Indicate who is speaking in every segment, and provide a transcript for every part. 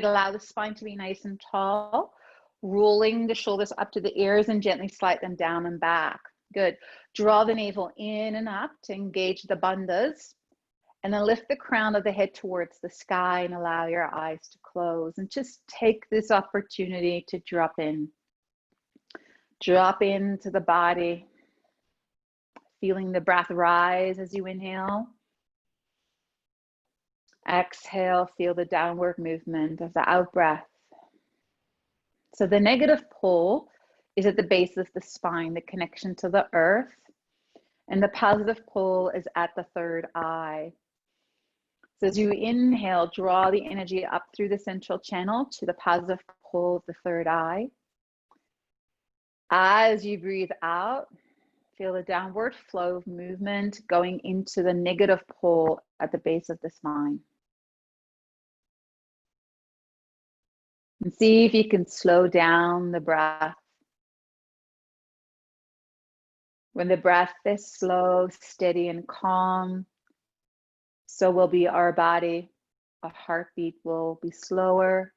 Speaker 1: Allow the spine to be nice and tall. Rolling the shoulders up to the ears and gently slide them down and back. Good. Draw the navel in and up to engage the bandhas. And then lift the crown of the head towards the sky and allow your eyes to close. And just take this opportunity to drop in. Drop into the body. Feeling the breath rise as you inhale. Exhale, feel the downward movement of the out breath. So the negative pole is at the base of the spine, the connection to the earth. And the positive pole is at the third eye. So as you inhale, draw the energy up through the central channel to the positive pole of the third eye. As you breathe out, feel the downward flow of movement going into the negative pole at the base of the spine. And see if you can slow down the breath. When the breath is slow, steady, and calm, so will be our body. Our heartbeat will be slower,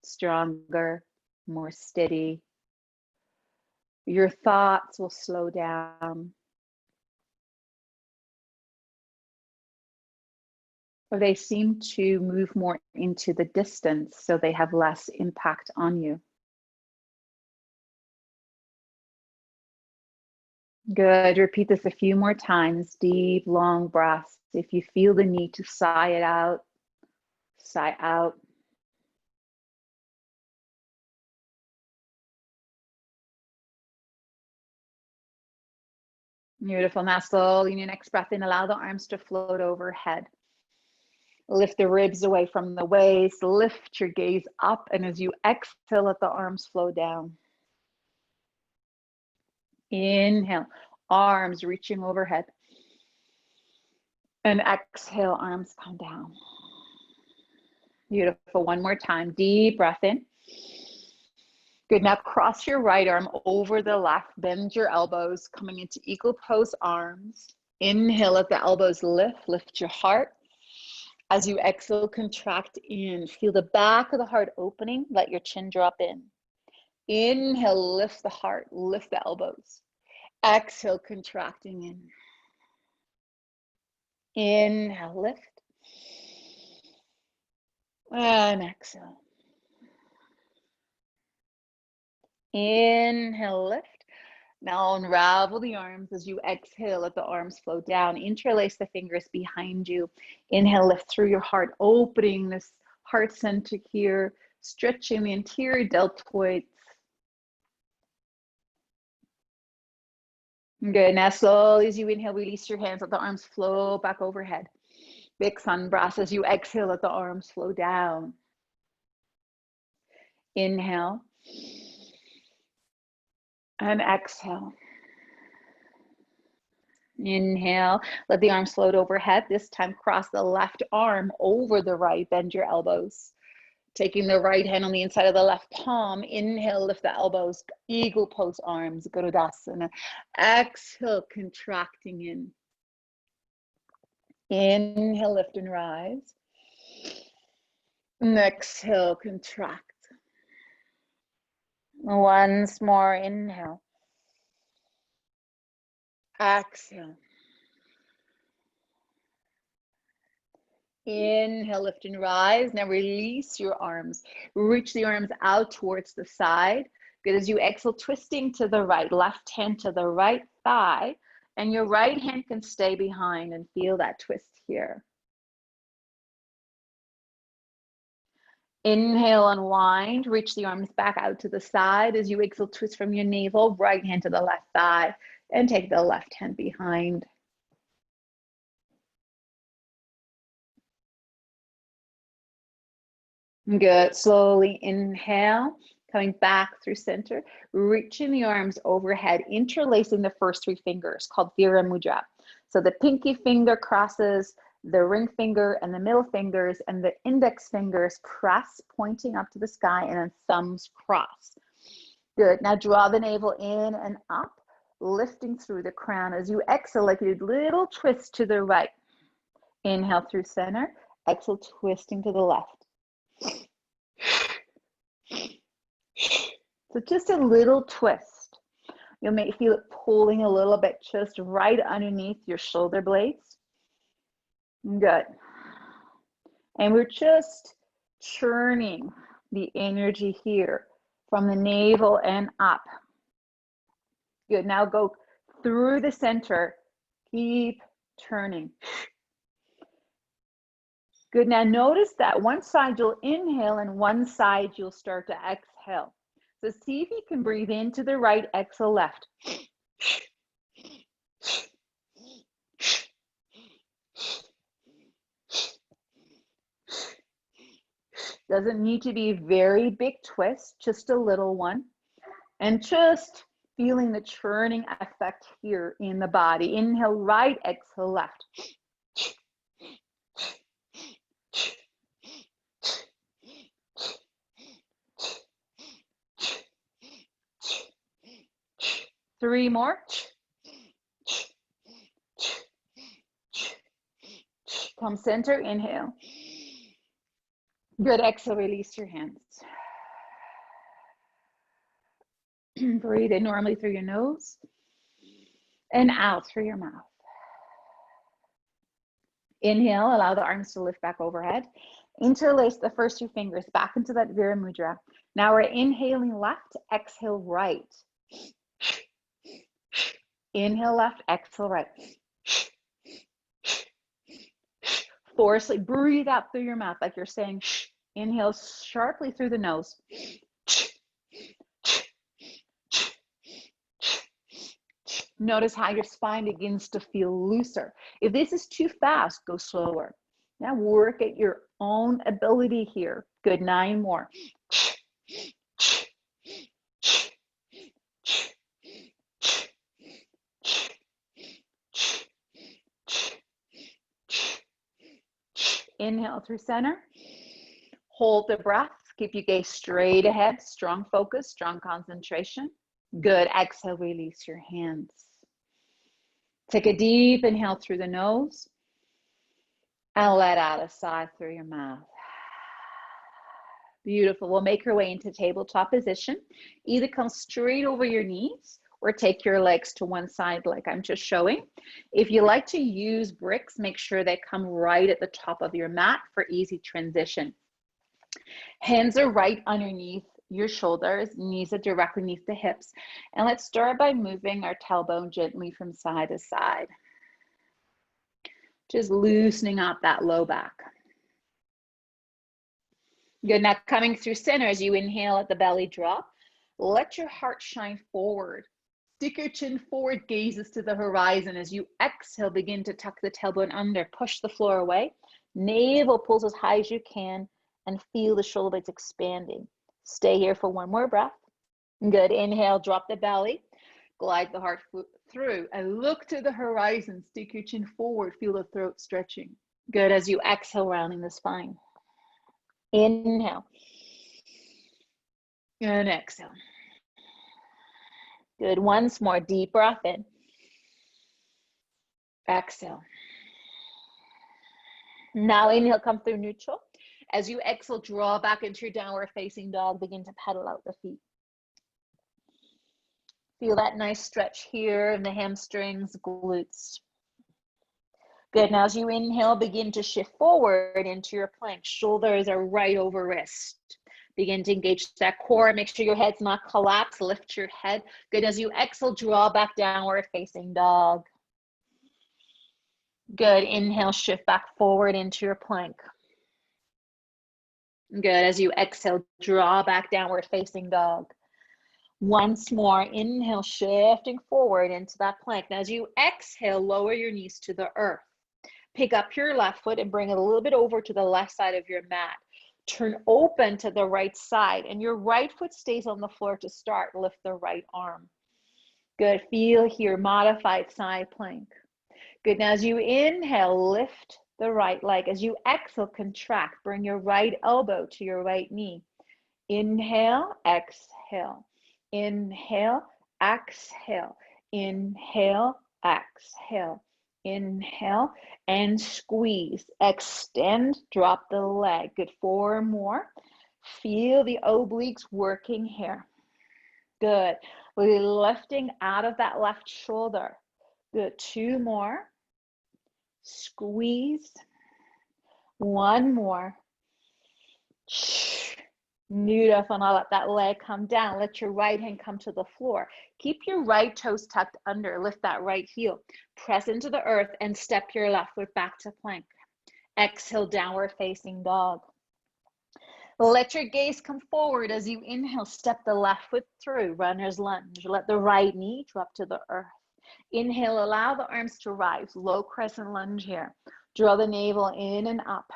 Speaker 1: stronger, more steady. Your thoughts will slow down. Or they seem to move more into the distance, so they have less impact on you. Good. Repeat this a few more times. Deep, long breaths. If you feel the need to sigh it out, sigh out. Beautiful. Now slowly in your next breath in, allow the arms to float overhead. Lift the ribs away from the waist, lift your gaze up, and as you exhale, let the arms flow down. Inhale, arms reaching overhead. And exhale, arms come down. Beautiful. One more time. Deep breath in. Good. Now cross your right arm over the left. Bend your elbows, coming into eagle pose arms. Inhale, let the elbows lift. Lift your heart. As you exhale, contract in. Feel the back of the heart opening. Let your chin drop in. Inhale, lift the heart. Lift the elbows. Exhale, contracting in. Inhale, lift. And exhale. Inhale, lift. Now unravel the arms as you exhale, let the arms flow down. Interlace the fingers behind you. Inhale, lift through your heart, opening this heart center here, stretching the anterior deltoids. Good. Now slowly as you inhale, release your hands, let the arms flow back overhead. Big sun breath. As you exhale, let the arms flow down. Inhale. And exhale. Inhale, let the arms float overhead. This time cross the left arm over the right, bend your elbows. Taking the right hand on the inside of the left palm. Inhale, lift the elbows, eagle pose arms, Garudasana. Exhale, contracting in. Inhale, lift and rise. And exhale, contract. Once more, inhale. Exhale. Inhale, lift and rise. Now release your arms. Reach the arms out towards the side. Good. As you exhale, twisting to the right, left hand to the right thigh, and your right hand can stay behind and feel that twist here. Inhale, unwind, reach the arms back out to the side. As you exhale, twist from your navel, right hand to the left thigh, and take the left hand behind. Good. Slowly inhale, coming back through center, reaching the arms overhead, interlacing the first three fingers, called Vira Mudra. So the pinky finger crosses the ring finger and the middle fingers, and the index fingers press, pointing up to the sky, and then thumbs cross. Good. Now draw the navel in and up, lifting through the crown. As you exhale, like a little twist to the right. Inhale through center, exhale, twisting to the left. So just a little twist. You may feel it pulling a little bit just right underneath your shoulder blades. Good. And we're just churning the energy here from the navel and up. Good. Now go through the center. Keep turning. Good. Now notice that one side you'll inhale and one side you'll start to exhale. So see if you can breathe into the right, exhale left. Doesn't need to be a very big twist, just a little one. And just feeling the churning effect here in the body. Inhale right, exhale left. Three more. Come center, inhale. Good, exhale, release your hands. Breathe in normally through your nose and out through your mouth. Inhale, allow the arms to lift back overhead. Interlace the first two fingers back into that Vira Mudra. Now we're inhaling left, exhale right. Inhale left, exhale right. Forcefully breathe out through your mouth like you're saying shh. Inhale sharply through the nose. Notice how your spine begins to feel looser. If this is too fast, go slower. Now work at your own ability here. Good, 9 more. Inhale through center. Hold the breath. Keep your gaze straight ahead. Strong focus, strong concentration. Good. Exhale, release your hands. Take a deep inhale through the nose. And let out a sigh through your mouth. Beautiful. We'll make your way into tabletop position. Either come straight over your knees or take your legs to one side like I'm just showing. If you like to use bricks, make sure they come right at the top of your mat for easy transition. Hands are right underneath your shoulders, knees are directly beneath the hips. And let's start by moving our tailbone gently from side to side. Just loosening up that low back. Good, now coming through center as you inhale at the belly drop. Let your heart shine forward. Stick your chin forward, gazes to the horizon. As you exhale, begin to tuck the tailbone under, push the floor away. Navel pulls as high as you can and feel the shoulder blades expanding. Stay here for one more breath. Good, inhale, drop the belly. Glide the heart through and look to the horizon. Stick your chin forward, feel the throat stretching. Good, as you exhale, rounding the spine. Inhale. And exhale. Good, once more, deep breath in. Exhale. Now inhale, come through neutral. As you exhale, draw back into your downward facing dog. Begin to pedal out the feet. Feel that nice stretch here in the hamstrings, glutes. Good, now as you inhale, begin to shift forward into your plank. Shoulders are right over wrist. Begin to engage that core. Make sure your head's not collapsed. Lift your head. Good, as you exhale, draw back downward facing dog. Good, inhale, shift back forward into your plank. Good, as you exhale, draw back downward facing dog. Once more, inhale, shifting forward into that plank. Now as you exhale, lower your knees to the earth. Pick up your left foot and bring it a little bit over to the left side of your mat. Turn open to the right side and your right foot stays on the floor to start. Lift the right arm. Good, feel here, modified side plank. Good, now as you inhale, lift the right leg. As you exhale, contract. Bring your right elbow to your right knee. Inhale, exhale. Inhale, exhale. Inhale, exhale. Inhale and squeeze. Extend, drop the leg. Good, 4 more. Feel the obliques working here. Good. We're lifting out of that left shoulder. Good. 2 more. Squeeze. 1 more. Beautiful. Now let that leg come down. Let your right hand come to the floor. Keep your right toes tucked under. Lift that right heel. Press into the earth and step your left foot back to plank. Exhale, downward facing dog. Let your gaze come forward as you inhale. Step the left foot through, runner's lunge. Let the right knee drop to the earth. Inhale, allow the arms to rise. Low crescent lunge here. Draw the navel in and up.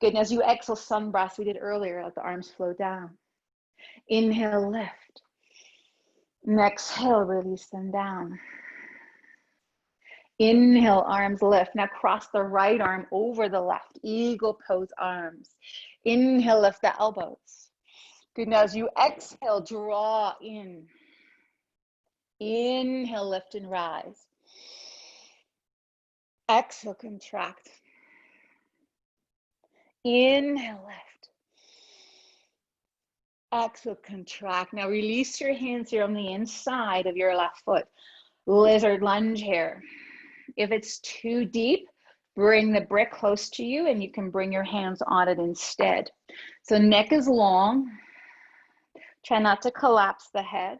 Speaker 1: Good, and as you exhale, sun breaths we did earlier, let the arms flow down. Inhale, lift. And exhale, release them down. Inhale, arms lift. Now cross the right arm over the left. Eagle pose arms. Inhale, lift the elbows. Good, now as you exhale, draw in. Inhale, lift and rise. Exhale, contract. Inhale, lift. Exhale, contract. Now release your hands here on the inside of your left foot. Lizard lunge here. If it's too deep, bring the brick close to you and you can bring your hands on it instead. So neck is long. Try not to collapse the head.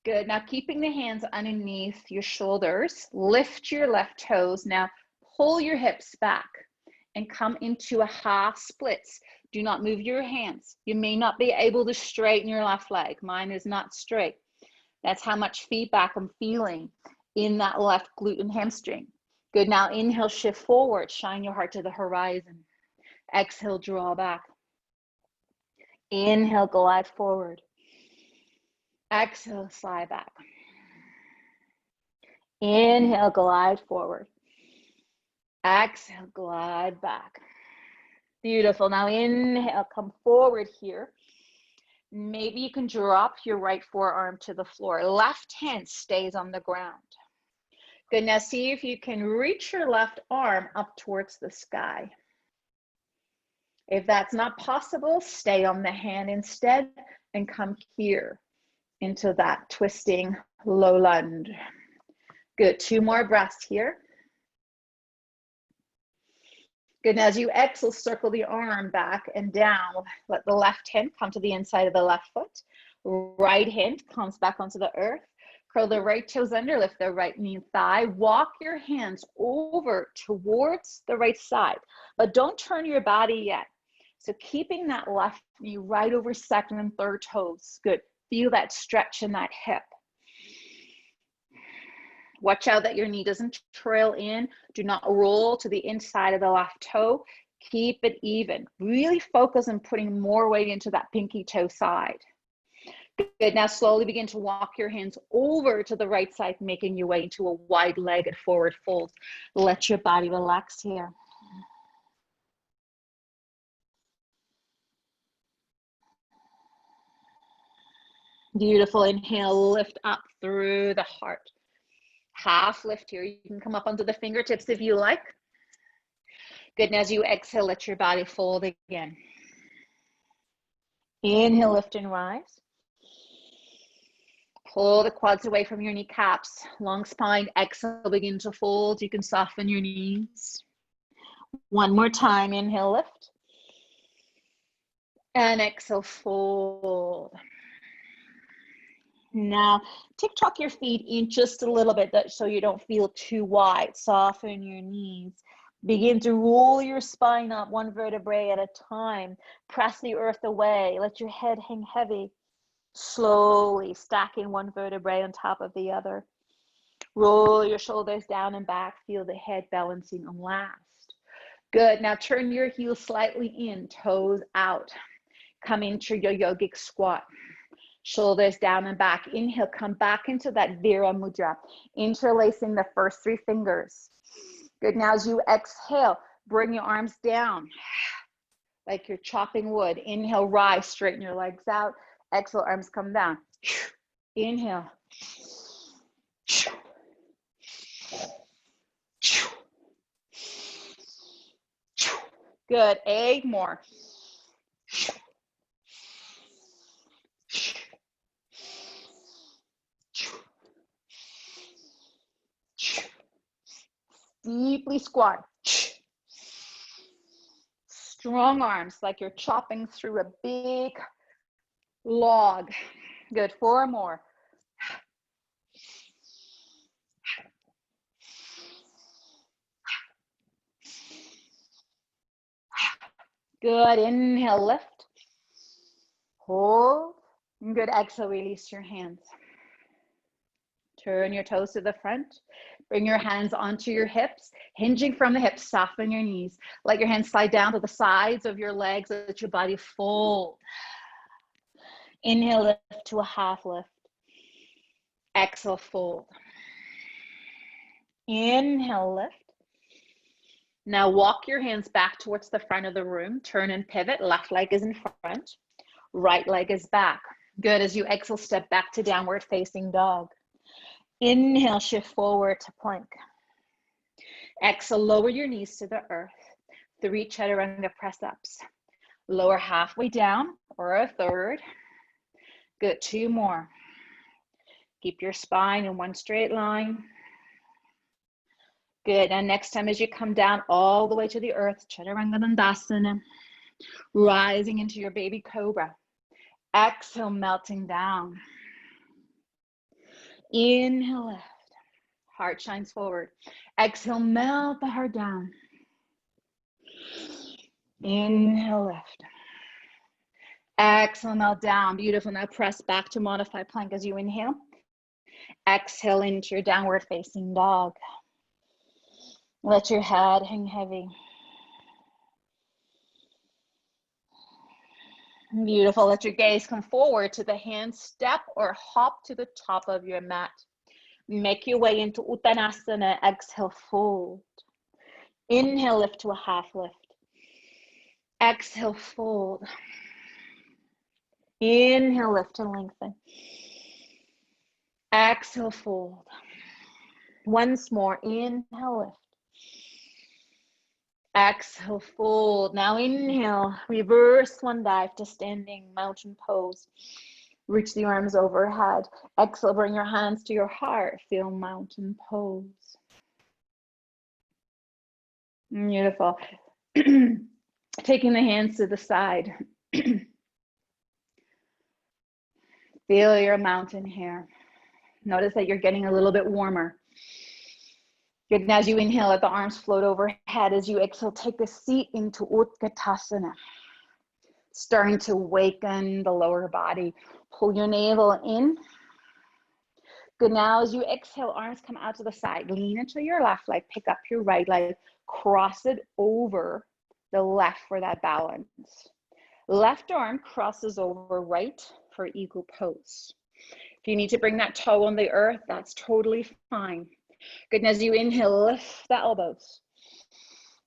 Speaker 1: Good. Now keeping the hands underneath your shoulders, lift your left toes. Now pull your hips back and come into a half splits. Do not move your hands. You may not be able to straighten your left leg. Mine is not straight. That's how much feedback I'm feeling in that left glute and hamstring. Good. Now inhale, shift forward. Shine your heart to the horizon. Exhale, draw back. Inhale, glide forward. Exhale, slide back. Inhale, glide forward. Exhale, glide back. Beautiful. Now inhale, come forward here. Maybe you can drop your right forearm to the floor. Left hand stays on the ground. Good. Now see if you can reach your left arm up towards the sky. If that's not possible, stay on the hand instead and come here into that twisting low lunge. Good. 2 more breaths here. Good. Now as you exhale, circle the arm back and down. Let the left hand come to the inside of the left foot. Right hand comes back onto the earth. Curl the right toes under, lift the right knee and thigh. Walk your hands over towards the right side, but don't turn your body yet. So keeping that left knee right over second and third toes. Good. Feel that stretch in that hip. Watch out that your knee doesn't trail in. Do not roll to the inside of the left toe. Keep it even. Really focus on putting more weight into that pinky toe side. Good. Now slowly begin to walk your hands over to the right side, making your way into a wide-legged forward fold. Let your body relax here. Beautiful. Inhale, lift up through the heart. Half lift here. You can come up onto the fingertips if you like. Good. And as you exhale, let your body fold again. Inhale, lift and rise. Pull the quads away from your kneecaps. Long spine. Exhale, begin to fold. You can soften your knees. 1 more time. Inhale, lift. And exhale, fold. Now, tuck your feet in just a little bit so you don't feel too wide. Soften your knees. Begin to roll your spine up 1 vertebrae at a time. Press the earth away. Let your head hang heavy. Slowly stacking 1 vertebrae on top of the other. Roll your shoulders down and back. Feel the head balancing on last. Good. Now turn your heels slightly in, toes out. Come into your yogic squat. Shoulders down and back. Inhale, come back into that Vira Mudra, interlacing the first 3 fingers. Good. Now as you exhale, bring your arms down like you're chopping wood. Inhale, rise, straighten your legs out. Exhale, arms come down. Inhale. Good. 8 more. Deeply squat. Strong arms, like you're chopping through a big log. Good, 4 more. Good, inhale, lift. Hold. Good, exhale, release your hands. Turn your toes to the front. Bring your hands onto your hips, hinging from the hips, soften your knees. Let your hands slide down to the sides of your legs, let your body fold. Inhale, lift to a half lift. Exhale, fold. Inhale, lift. Now walk your hands back towards the front of the room. Turn and pivot. Left leg is in front. Right leg is back. Good. As you exhale, step back to downward facing dog. Inhale, shift forward to plank. Exhale, lower your knees to the earth. 3 chaturanga press ups. Lower halfway down or a third. Good, 2 more. Keep your spine in one straight line. Good, and next time as you come down all the way to the earth, chaturanga dandasana, rising into your baby cobra. Exhale, melting down. Inhale, lift. Heart shines forward. Exhale, melt the heart down. Inhale, lift. Exhale, melt down. Beautiful. Now press back to modified plank as you inhale. Exhale into your downward facing dog. Let your head hang heavy. Beautiful. Let your gaze come forward to the hand step or hop to the top of your mat. Make your way into Uttanasana. Exhale, fold. Inhale, lift to a half lift. Exhale, fold. Inhale, lift and lengthen. Exhale, fold. Once more, inhale, lift. Exhale, fold. Now inhale, reverse swan dive to standing mountain pose. Reach the arms overhead. Exhale, bring your hands to your heart. Feel mountain pose. Beautiful. Taking the hands to the side. Feel your mountain here. Notice that you're getting a little bit warmer. Good, and as you inhale, let the arms float overhead. As you exhale, take a seat into Utkatasana. Starting to awaken the lower body. Pull your navel in. Good, now as you exhale, arms come out to the side. Lean into your left leg, pick up your right leg, cross it over the left for that balance. Left arm crosses over right for eagle pose. If you need to bring that toe on the earth, that's totally fine. Good, and as you inhale, lift the elbows.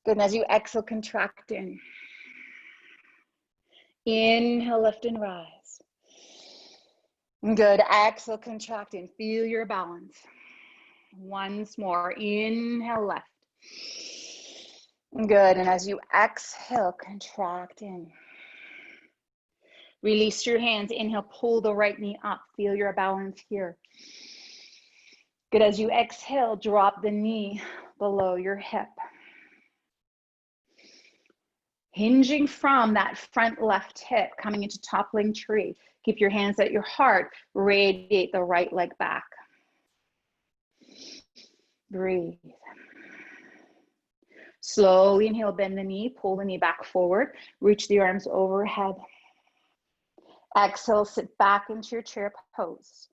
Speaker 1: Good, and as you exhale, contract in. Inhale, lift and rise. Good, exhale, contract in. Feel your balance. Once more, inhale, left. Good, and as you exhale, contract in. Release your hands. Inhale, pull the right knee up. Feel your balance here. Good, as you exhale, drop the knee below your hip. Hinging from that front left hip, coming into toppling tree. Keep your hands at your heart. Radiate the right leg back. Breathe. Slowly inhale, bend the knee, pull the knee back forward. Reach the arms overhead. Exhale, sit back into your chair pose.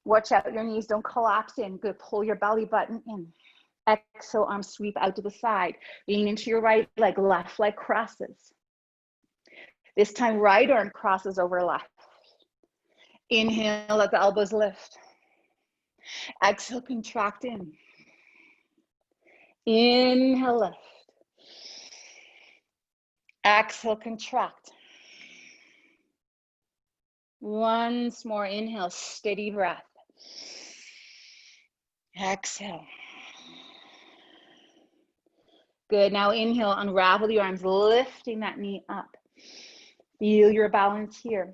Speaker 1: Watch out, your knees don't collapse in. Good, pull your belly button in. Exhale, arms sweep out to the side. Lean into your right leg, left leg crosses. This time, right arm crosses over left. Inhale, let the elbows lift. Exhale, contract in. Inhale, lift. Exhale, contract. Once more, inhale, steady breath. Exhale. Good, now inhale, unravel the arms, lifting that knee up. Feel your balance here.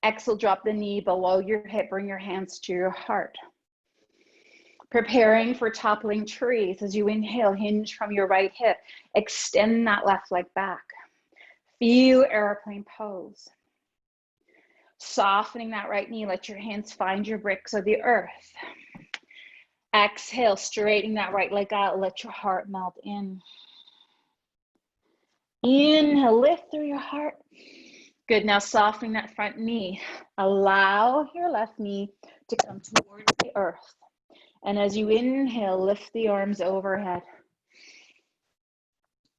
Speaker 1: Exhale, drop the knee below your hip, bring your hands to your heart. Preparing for toppling trees. As you inhale, hinge from your right hip. Extend that left leg back. Feel airplane pose. Softening that right knee. Let your hands find your bricks of the earth. Exhale, straightening that right leg out. Let your heart melt in. Inhale, lift through your heart. Good, now softening that front knee. Allow your left knee to come towards the earth. And as you inhale, lift the arms overhead.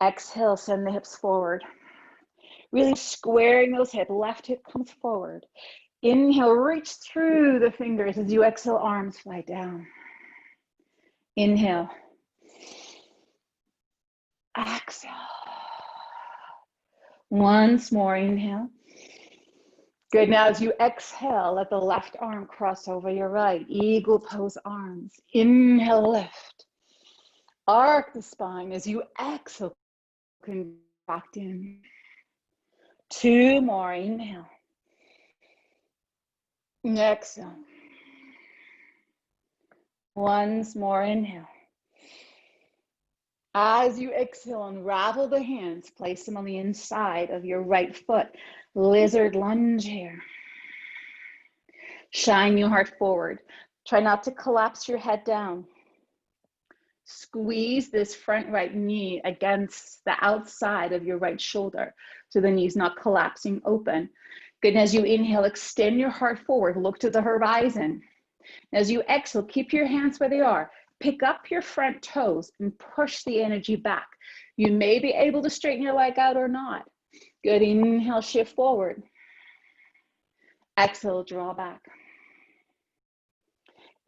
Speaker 1: Exhale, send the hips forward. Really squaring those hips. Left hip comes forward. Inhale, reach through the fingers. As you exhale, arms fly down. Inhale. Exhale. Once more, inhale. Good, now as you exhale, let the left arm cross over your right. Eagle pose arms. Inhale, lift. Arc the spine. As you exhale, contract in. 2 more, inhale. Exhale. Once more, inhale. As you exhale, unravel the hands, place them on the inside of your right foot. Lizard lunge here. Shine your heart forward. Try not to collapse your head down. Squeeze this front right knee against the outside of your right shoulder so the knee's not collapsing open. Good, and as you inhale, extend your heart forward. Look to the horizon. As you exhale, keep your hands where they are. Pick up your front toes and push the energy back. You may be able to straighten your leg out or not. Good, inhale, shift forward. Exhale, draw back.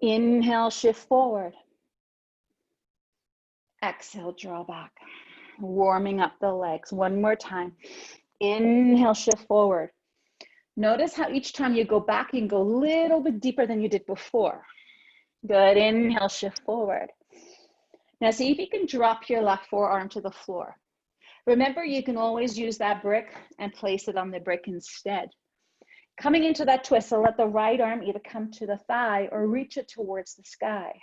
Speaker 1: Inhale, shift forward. Exhale, draw back. Warming up the legs. One more time. Inhale, shift forward. Notice how each time you go back, you can go a little bit deeper than you did before. Good, inhale, shift forward. Now see if you can drop your left forearm to the floor. Remember, you can always use that brick and place it on the brick instead. Coming into that twist, so let the right arm either come to the thigh or reach it towards the sky.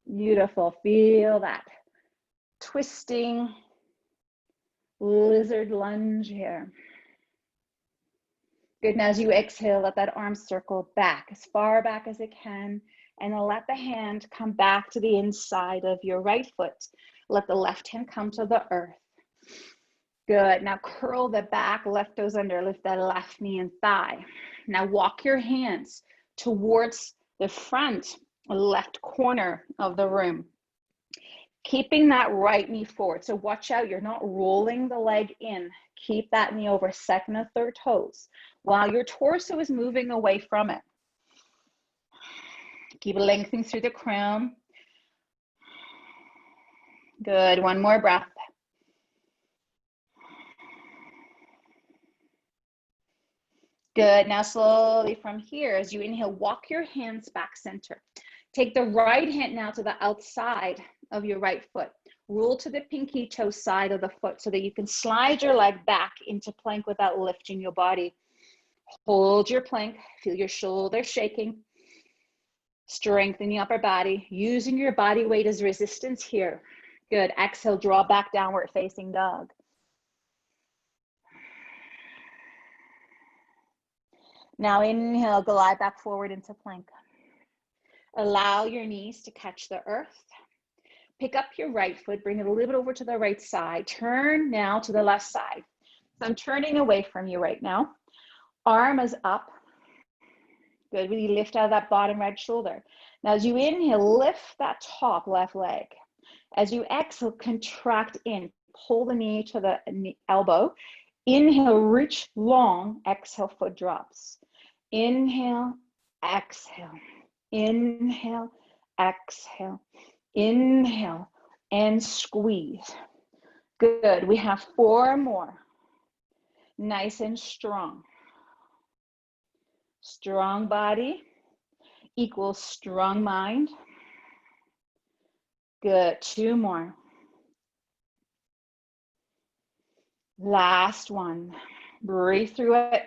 Speaker 1: Beautiful, feel that. Twisting lizard lunge here. Good, now as you exhale, let that arm circle back, as far back as it can, and then let the hand come back to the inside of your right foot. Let the left hand come to the earth. Good, now curl the back, left toes under, lift that left knee and thigh. Now walk your hands towards the front left corner of the room. Keeping that right knee forward. So watch out, you're not rolling the leg in. Keep that knee over second or third toes while your torso is moving away from it. Keep lengthening through the crown. Good, one more breath. Good, now slowly from here, as you inhale, walk your hands back center. Take the right hand now to the outside of your right foot. Roll to the pinky toe side of the foot so that you can slide your leg back into plank without lifting your body. Hold your plank, feel your shoulders shaking. Strengthen the upper body, using your body weight as resistance here. Good, exhale, draw back, downward facing dog. Now inhale, glide back forward into plank. Allow your knees to catch the earth. Pick up your right foot, bring it a little bit over to the right side. Turn now to the left side. So I'm turning away from you right now. Arm is up. Good, really lift out of that bottom right shoulder. Now as you inhale, lift that top left leg. As you exhale, contract in. Pull the knee to the elbow. Inhale, reach long. Exhale, foot drops. Inhale, exhale. Inhale, exhale. Inhale, and squeeze. Good, we have 4 more. Nice and strong. Strong body equals strong mind. Good, 2 more. Last one. Breathe through it.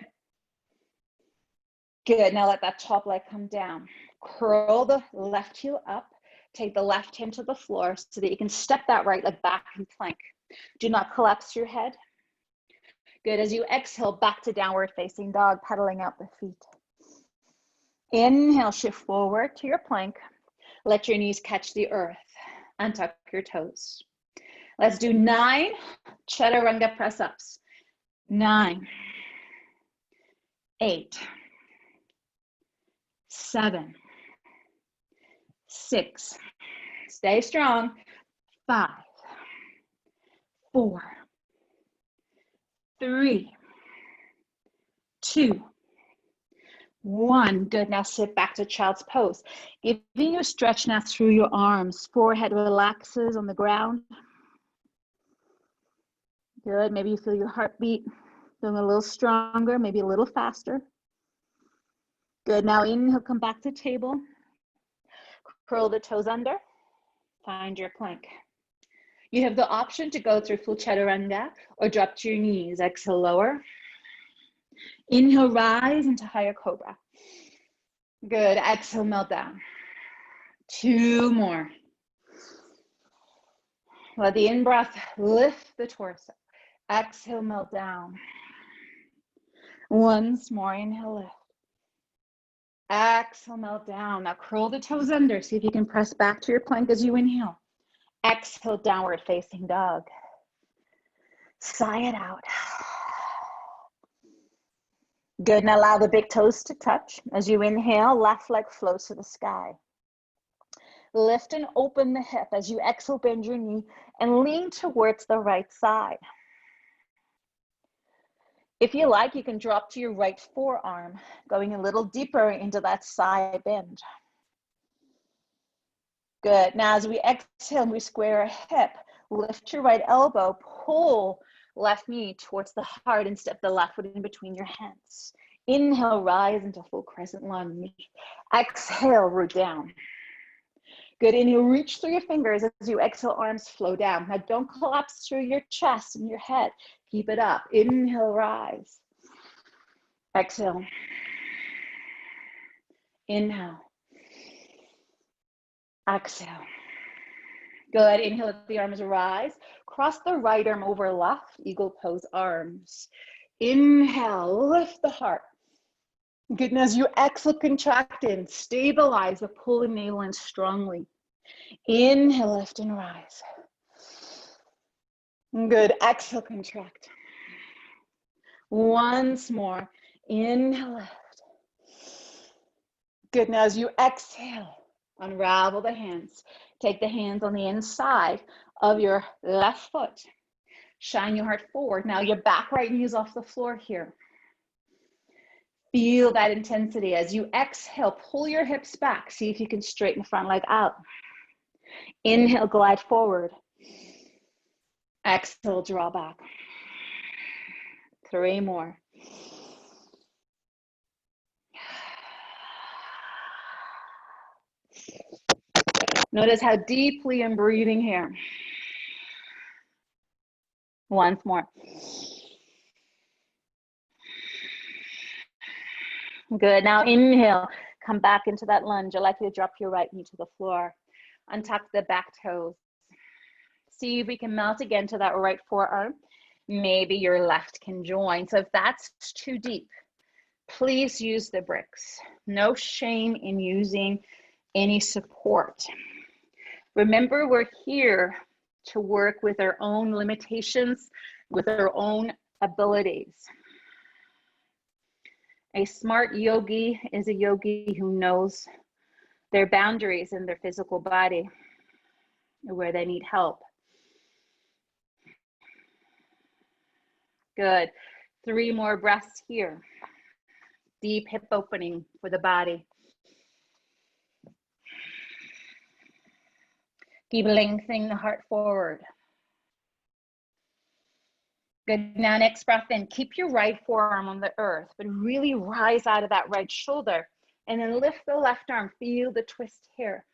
Speaker 1: Good, now let that top leg come down. Curl the left heel up. Take the left hand to the floor so that you can step that right leg back in plank. Do not collapse your head. Good. As you exhale, back to downward facing dog, pedaling out the feet. Inhale, shift forward to your plank. Let your knees catch the earth. Untuck your toes. Let's do 9 chaturanga press-ups. 9, 8, 7, 6, stay strong, 5, 4, 3, 2, 1. Good. Now sit back to child's pose. Giving you a stretch now through your arms. Forehead relaxes on the ground. Good. Maybe you feel your heartbeat going a little stronger, maybe a little faster. Good. Now inhale, come back to table. Curl the toes under. Find your plank. You have the option to go through full chaturanga or drop to your knees. Exhale, lower. Inhale, rise into higher cobra. Good. Exhale, melt down. 2 more. Let the in-breath lift the torso. Exhale, melt down. Once more, inhale, lift. Exhale, melt down. Now curl the toes under. See if you can press back to your plank as you inhale. Exhale, downward facing dog. Sigh it out. Good. Now allow the big toes to touch. As you inhale, left leg floats to the sky. Lift and open the hip. As you exhale, bend your knee and lean towards the right side. If you like, you can drop to your right forearm, going a little deeper into that side bend. Good. Now as we exhale, we square a hip. Lift your right elbow, pull left knee towards the heart and step the left foot in between your hands. Inhale, rise into full crescent lunge. Exhale, root down. Good. Inhale, reach through your fingers. As you exhale, arms flow down. Now don't collapse through your chest and your head. Keep it up. Inhale, rise. Exhale. Inhale. Exhale. Good. Inhale, let the arms rise. Cross the right arm over left. Eagle pose arms. Inhale, lift the heart. Good. And as you exhale, contract in. Stabilize, but pull the navel in strongly. Inhale, lift and rise. Good. Exhale, contract. Once more. Inhale, lift. Good. Now as you exhale, unravel the hands. Take the hands on the inside of your left foot. Shine your heart forward. Now your back right knee is off the floor here. Feel that intensity. As you exhale, pull your hips back. See if you can straighten the front leg out. Inhale, glide forward. Exhale, draw back. 3 more. Notice how deeply I'm breathing here. Once more. Good. Now inhale. Come back into that lunge. I'd like you to drop your right knee to the floor. Untuck the back toes. See if we can melt again to that right forearm. Maybe your left can join. So if that's too deep, please use the bricks. No shame in using any support. Remember, we're here to work with our own limitations, with our own abilities. A smart yogi is a yogi who knows their boundaries in their physical body, where they need help. Good. 3 more breaths here. Deep hip opening for the body. Keep lengthening the heart forward. Good. Now next breath in. Keep your right forearm on the earth, but really rise out of that right shoulder. And then lift the left arm. Feel the twist here.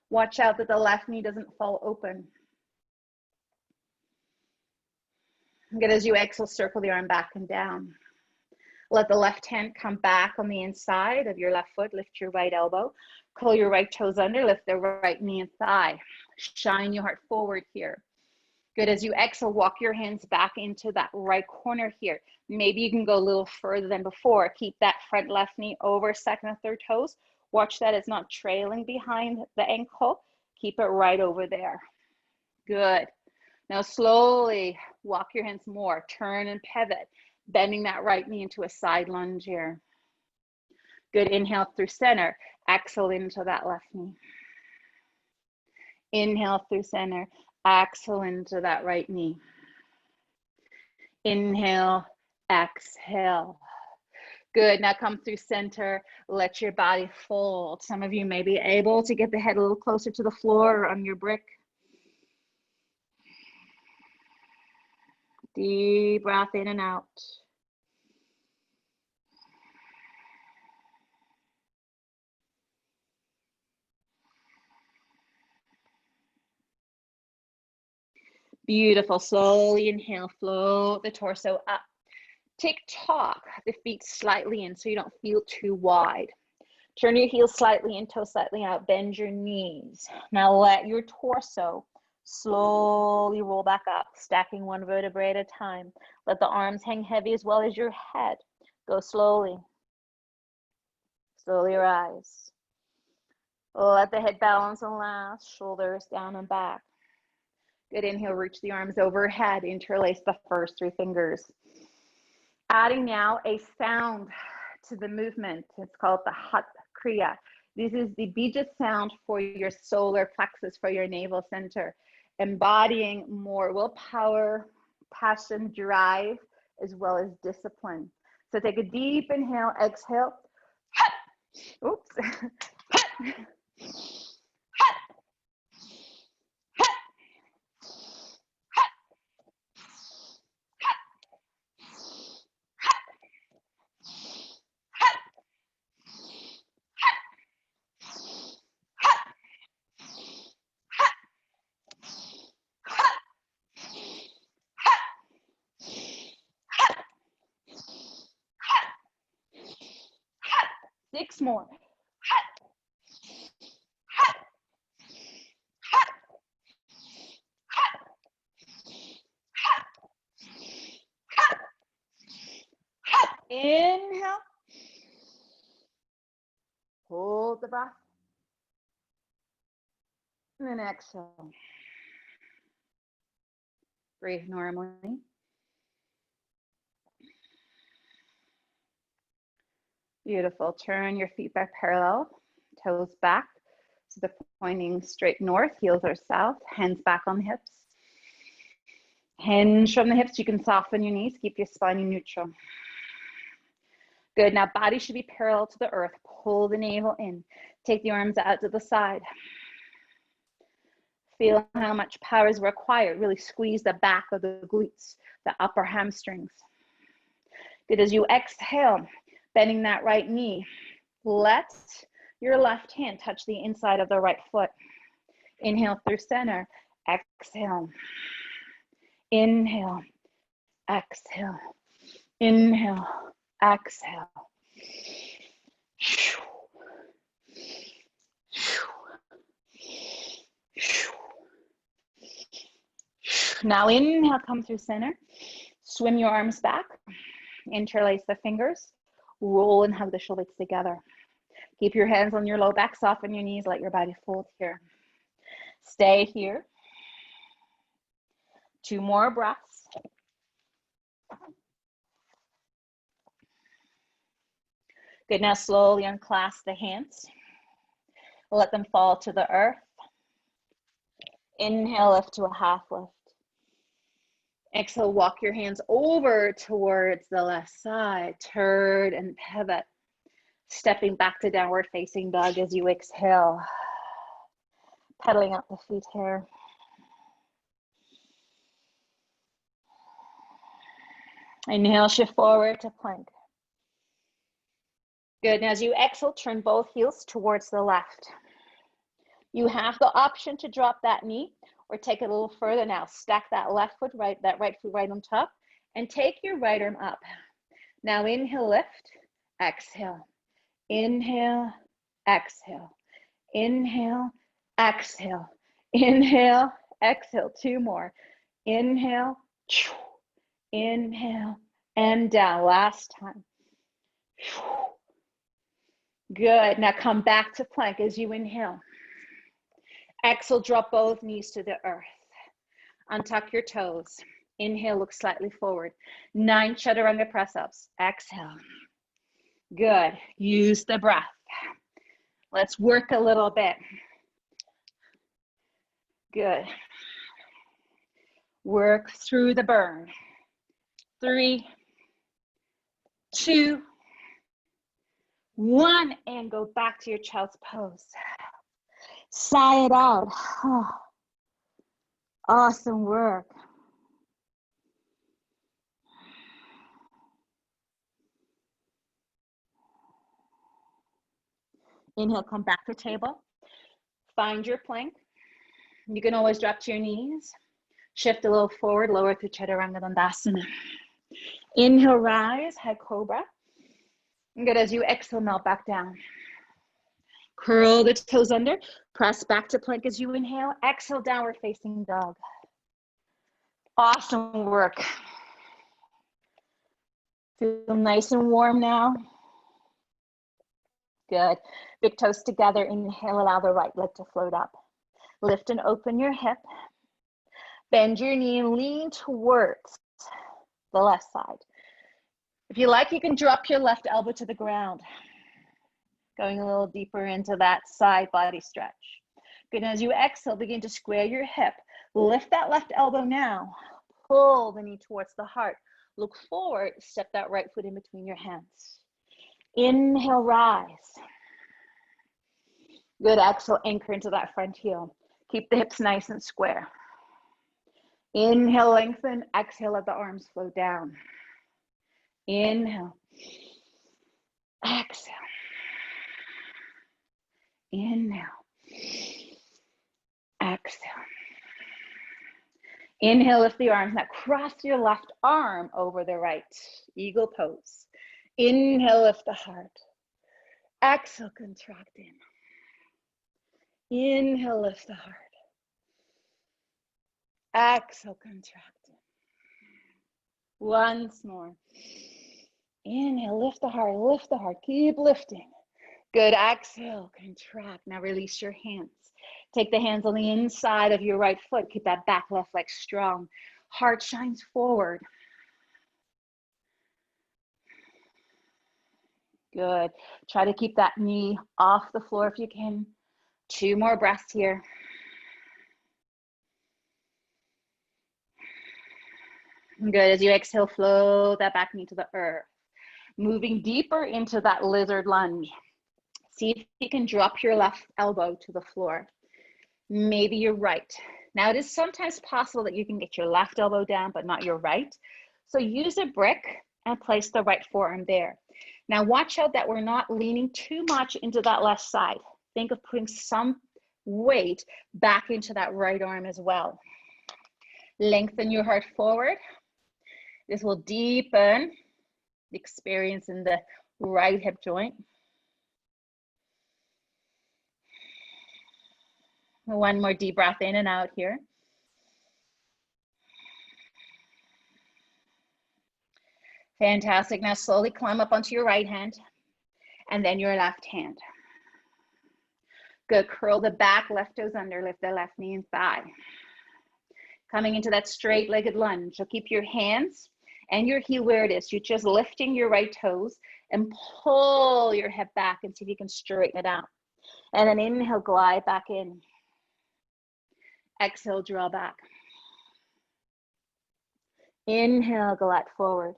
Speaker 1: Watch out that the left knee doesn't fall open. Good. As you exhale, circle the arm back and down. Let the left hand come back on the inside of your left foot. Lift your right elbow. Curl your right toes under, lift the right knee and thigh. Shine your heart forward here. Good. As you exhale, walk your hands back into that right corner here. Maybe you can go a little further than before. Keep that front left knee over second and third toes. Watch that it's not trailing behind the ankle. Keep it right over there. Good. Now slowly walk your hands more. Turn and pivot, bending that right knee into a side lunge here. Good. Inhale through center. Exhale into that left knee. Inhale through center. Exhale into that right knee. Inhale, exhale. Good. Now come through center. Let your body fold. Some of you may be able to get the head a little closer to the floor or on your brick. Deep breath in and out. Beautiful. Slowly inhale, float the torso up. Tick-tock, the feet slightly in so you don't feel too wide. Turn your heels slightly in, toes slightly out. Bend your knees. Now let your torso slowly roll back up, stacking one vertebrae at a time. Let the arms hang heavy as well as your head. Go slowly. Slowly rise. Let the head balance and last. Shoulders down and back. Good. Inhale, reach the arms overhead. Interlace the first three fingers. Adding now a sound to the movement. It's called the Hud Kriya. This is the bija sound for your solar plexus, for your navel center, embodying more willpower, passion, drive, as well as discipline. So take a deep inhale, exhale. Oops. 6 more. Inhale. Hold the breath. And then exhale. Breathe normally. Beautiful. Turn your feet back parallel, toes back. So they're pointing straight north, heels are south, hands back on the hips. Hinge from the hips. You can soften your knees, keep your spine neutral. Good. Now body should be parallel to the earth. Pull the navel in. Take the arms out to the side. Feel how much power is required. Really squeeze the back of the glutes, the upper hamstrings. Good. As you exhale, bending that right knee, let your left hand touch the inside of the right foot. Inhale through center. Exhale. Inhale. Exhale. Inhale. Exhale. Now inhale, come through center. Swim your arms back. Interlace the fingers. Roll and hug the shoulders together. Keep your hands on your low back. Soften your knees. Let your body fold here. Stay here. 2 more breaths. Good. Now slowly unclasp the hands. Let them fall to the earth. Inhale, lift to a half lift. Exhale, walk your hands over towards the left side. Turn and pivot. Stepping back to downward facing dog as you exhale. Pedaling up the feet here. Inhale, shift forward to plank. Good. Now as you exhale, turn both heels towards the left. You have the option to drop that knee or take it a little further now. Stack that left foot right, that right foot right on top, and take your right arm up. Now inhale, lift, exhale. Inhale, exhale. Inhale, exhale. Inhale, exhale. 2 more. Inhale, inhale, and down. Last time. Good. Now come back to plank as you inhale. Exhale, drop both knees to the earth. Untuck your toes. Inhale, look slightly forward. 9 chaturanga press-ups. Exhale. Good. Use the breath. Let's work a little bit. Good. Work through the burn. 3, 2, 1, and go back to your child's pose. Sigh it out. Oh, awesome work. Inhale, come back to table. Find your plank. You can always drop to your knees. Shift a little forward, lower through Chaturanga Dandasana. Inhale, rise, head cobra. Good, as you exhale, melt back down. Curl the toes under, press back to plank as you inhale. Exhale, downward facing dog. Awesome work. Feel nice and warm now. Good. Big toes together. Inhale, allow the right leg to float up. Lift and open your hip. Bend your knee and lean towards the left side. If you like, you can drop your left elbow to the ground. Going a little deeper into that side body stretch. Good, as you exhale, begin to square your hip. Lift that left elbow now. Pull the knee towards the heart. Look forward, step that right foot in between your hands. Inhale, rise. Good, exhale, anchor into that front heel. Keep the hips nice and square. Inhale, lengthen. Exhale, let the arms flow down. Inhale. Exhale. Inhale. Exhale. Inhale, lift the arms. Now cross your left arm over the right. Eagle pose. Inhale, lift the heart. Exhale, contract in. Inhale, lift the heart. Exhale, contract in. Once more. Inhale, lift the heart, lift the heart. Keep lifting. Good, exhale, contract. Now release your hands. Take the hands on the inside of your right foot. Keep that back left leg strong. Heart shines forward. Good. Try to keep that knee off the floor if you can. 2 more breaths here. Good, as you exhale, flow that back knee to the earth. Moving deeper into that lizard lunge. See if you can drop your left elbow to the floor. Maybe your right. Now it is sometimes possible that you can get your left elbow down, but not your right. So use a brick and place the right forearm there. Now watch out that we're not leaning too much into that left side. Think of putting some weight back into that right arm as well. Lengthen your heart forward. This will deepen the experience in the right hip joint. 1 more deep breath in and out here. Fantastic. Now slowly climb up onto your right hand and then your left hand. Good. Curl the back, left toes under, lift the left knee and thigh. Coming into that straight-legged lunge. So keep your hands and your heel where it is. You're just lifting your right toes and pull your hip back and see if you can straighten it out. And then inhale, glide back in. Exhale, draw back. Inhale, glide forward.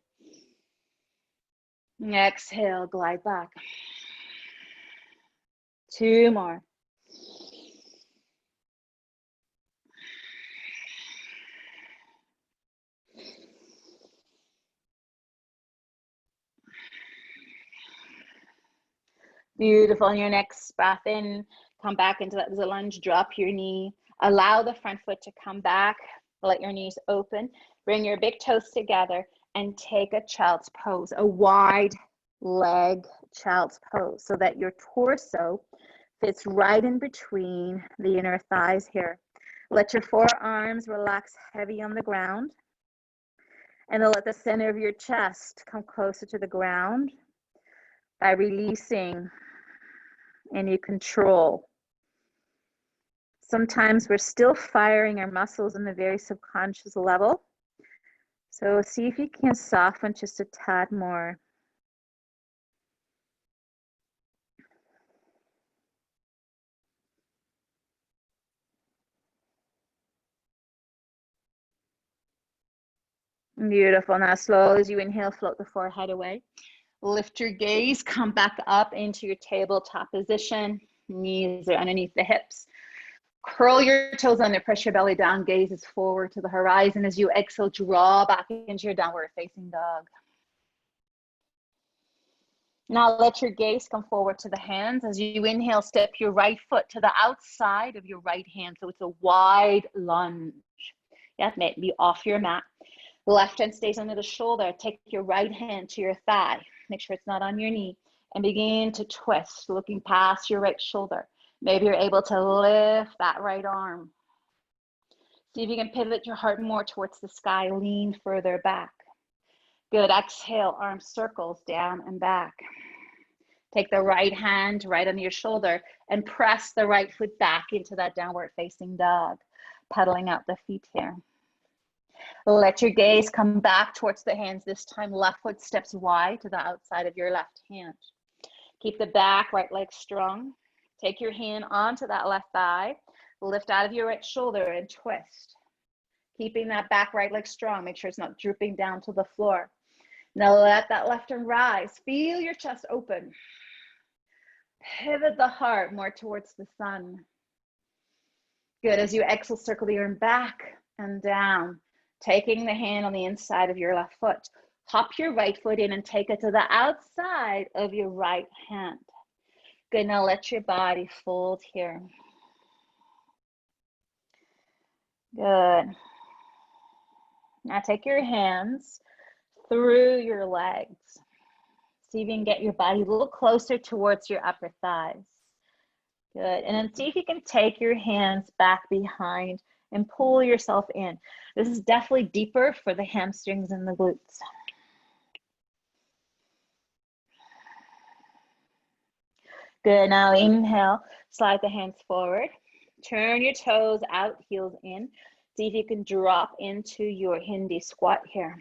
Speaker 1: Exhale, glide back. 2 more. Beautiful. On your next breath in, come back into that lunge, drop your knee. Allow the front foot to come back. Let your knees open. Bring your big toes together and take a child's pose, a wide leg child's pose, so that your torso Fits right in between the inner thighs here. Let your forearms relax heavy on the ground. And then let the center of your chest come closer to the ground by releasing any control. Sometimes we're still firing our muscles in the very subconscious level. So see if you can soften just a tad more. Beautiful. Now, slow as you inhale, float the forehead away. Lift your gaze, come back up into your tabletop position. Knees are underneath the hips. Curl your toes under, press your belly down, gaze is forward to the horizon. As you exhale, draw back into your downward facing dog. Now let your gaze come forward to the hands. As you inhale, step your right foot to the outside of your right hand. So it's a wide lunge. Yeah, maybe off your mat. Left hand stays under the shoulder. Take your right hand to your thigh. Make sure it's not on your knee. And begin to twist, looking past your right shoulder. Maybe you're able to lift that right arm. See if you can pivot your heart more towards the sky. Lean further back. Good. Exhale, arm circles down and back. Take the right hand right on your shoulder and press the right foot back into that downward facing dog. Pedaling out the feet here. Let your gaze come back towards the hands. This time, left foot steps wide to the outside of your left hand. Keep the back right leg strong. Take your hand onto that left thigh. Lift out of your right shoulder and twist. Keeping that back right leg strong. Make sure it's not drooping down to the floor. Now let that left arm rise. Feel your chest open. Pivot the heart more towards the sun. Good. As you exhale, circle the arm back and down. Taking the hand on the inside of your left foot. Hop your right foot in and take it to the outside of your right hand. Good. Now let your body fold here. Good. Now take your hands through your legs. See if you can get your body a little closer towards your upper thighs. Good. And then see if you can take your hands back behind and pull yourself in. This is definitely deeper for the hamstrings and the glutes. Good. Now inhale, slide the hands forward. Turn your toes out, heels in. See if you can drop into your Hindi squat here.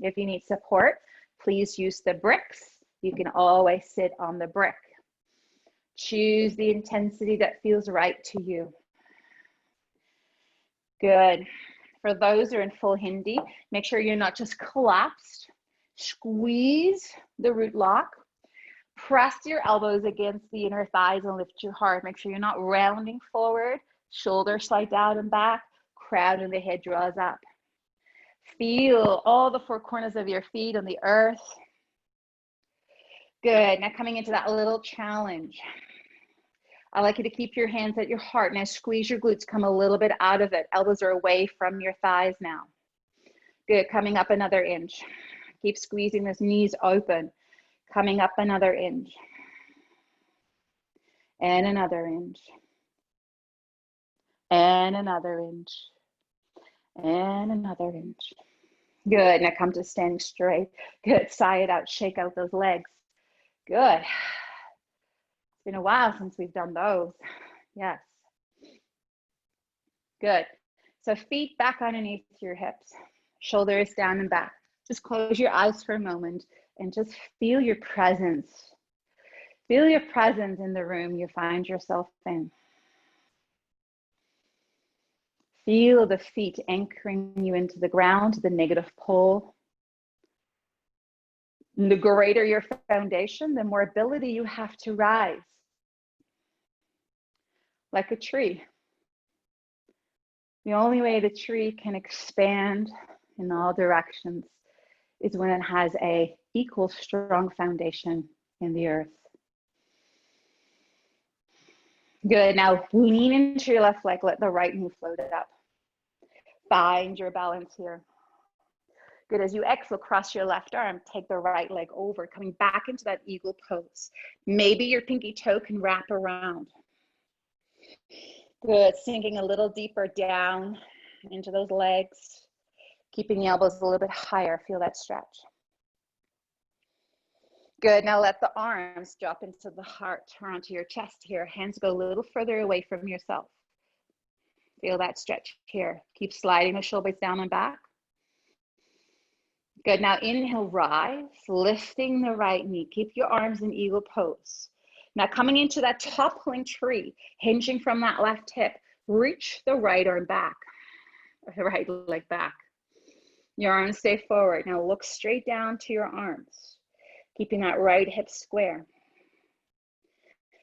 Speaker 1: If you need support, please use the bricks. You can always sit on the brick. Choose the intensity that feels right to you. Good. For those who are in full Hindi, make sure you're not just collapsed. Squeeze the root lock. Press your elbows against the inner thighs and lift your heart. Make sure you're not rounding forward. Shoulders slide down and back. Crown of the head draws up. Feel all the four corners of your feet on the earth. Good. Now coming into that little challenge. I'd like you to keep your hands at your heart. Now squeeze your glutes, come a little bit out of it. Elbows are away from your thighs now. Good, coming up another inch. Keep squeezing those knees open. Coming up another inch. And another inch. And another inch. And another inch. Good, now come to standing straight. Good, sigh it out, shake out those legs. Good. It's been a while since we've done those. Yes. Good. So feet back underneath your hips, shoulders down and back. Just close your eyes for a moment and just feel your presence. Feel your presence in the room you find yourself in. Feel the feet anchoring you into the ground, the negative pole. And the greater your foundation, the more ability you have to rise. Like a tree. The only way the tree can expand in all directions is when it has a equal strong foundation in the earth. Good, now lean into your left leg, let the right knee float up. Find your balance here. Good. As you exhale, cross your left arm, take the right leg over, coming back into that eagle pose. Maybe your pinky toe can wrap around. Good. Sinking a little deeper down into those legs, keeping the elbows a little bit higher. Feel that stretch. Good. Now let the arms drop into the heart or onto your chest here. Hands go a little further away from yourself. Feel that stretch here. Keep sliding the shoulders down and back. Good. Now inhale, rise, lifting the right knee. Keep your arms in eagle pose. Now coming into that toppling tree, hinging from that left hip, reach the right arm back, or the right leg back. Your arms stay forward. Now look straight down to your arms, keeping that right hip square.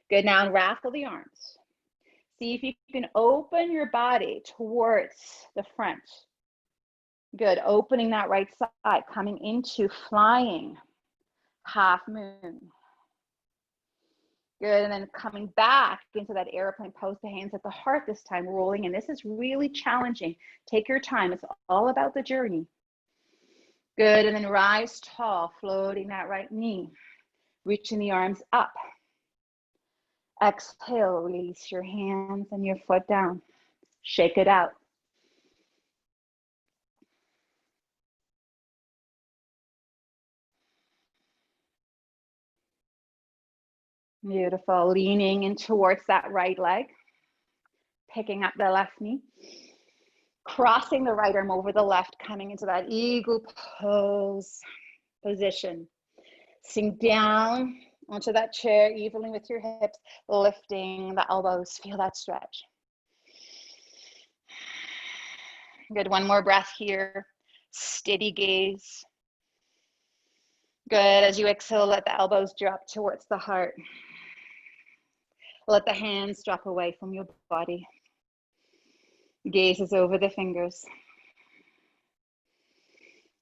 Speaker 1: Good. Now unravel the arms. See if you can open your body towards the front. Good. Opening that right side, coming into flying half moon. Good. And then coming back into that airplane pose, the hands at the heart this time, rolling in. This is really challenging. Take your time. It's all about the journey. Good. And then rise tall, floating that right knee, reaching the arms up. Exhale, release your hands and your foot down. Shake it out. Beautiful. Leaning in towards that right leg. Picking up the left knee. Crossing the right arm over the left, coming into that eagle pose position. Sink down onto that chair evenly with your hips, lifting the elbows. Feel that stretch. Good. One more breath here. Steady gaze. Good. As you exhale, let the elbows drop towards the heart. Let the hands drop away from your body. Gaze is over the fingers.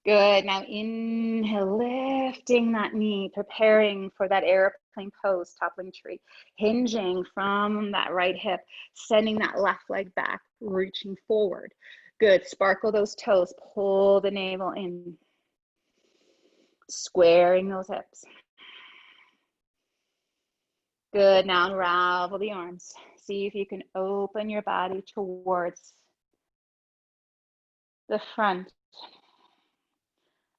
Speaker 1: Good. Now inhale, lifting that knee, preparing for that airplane pose, toppling tree. Hinging from that right hip, sending that left leg back, reaching forward. Good. Sparkle those toes. Pull the navel in. Squaring those hips. Good. Now unravel the arms. See if you can open your body towards the front,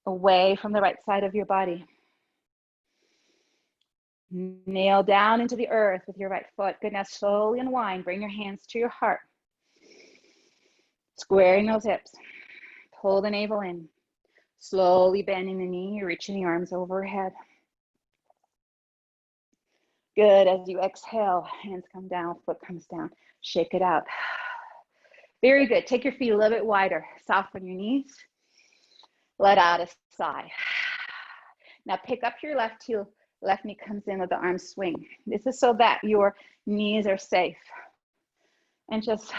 Speaker 1: away from the right side of your body. Nail down into the earth with your right foot. Good. Now slowly unwind. Bring your hands to your heart. Squaring those hips. Pull the navel in. Slowly bending the knee, reaching the arms overhead. Good. As you exhale, hands come down, foot comes down. Shake it out. Very good. Take your feet a little bit wider. Soften your knees. Let out a sigh. Now pick up your left heel. Left knee comes in with the arm swing. This is so that your knees are safe. And just,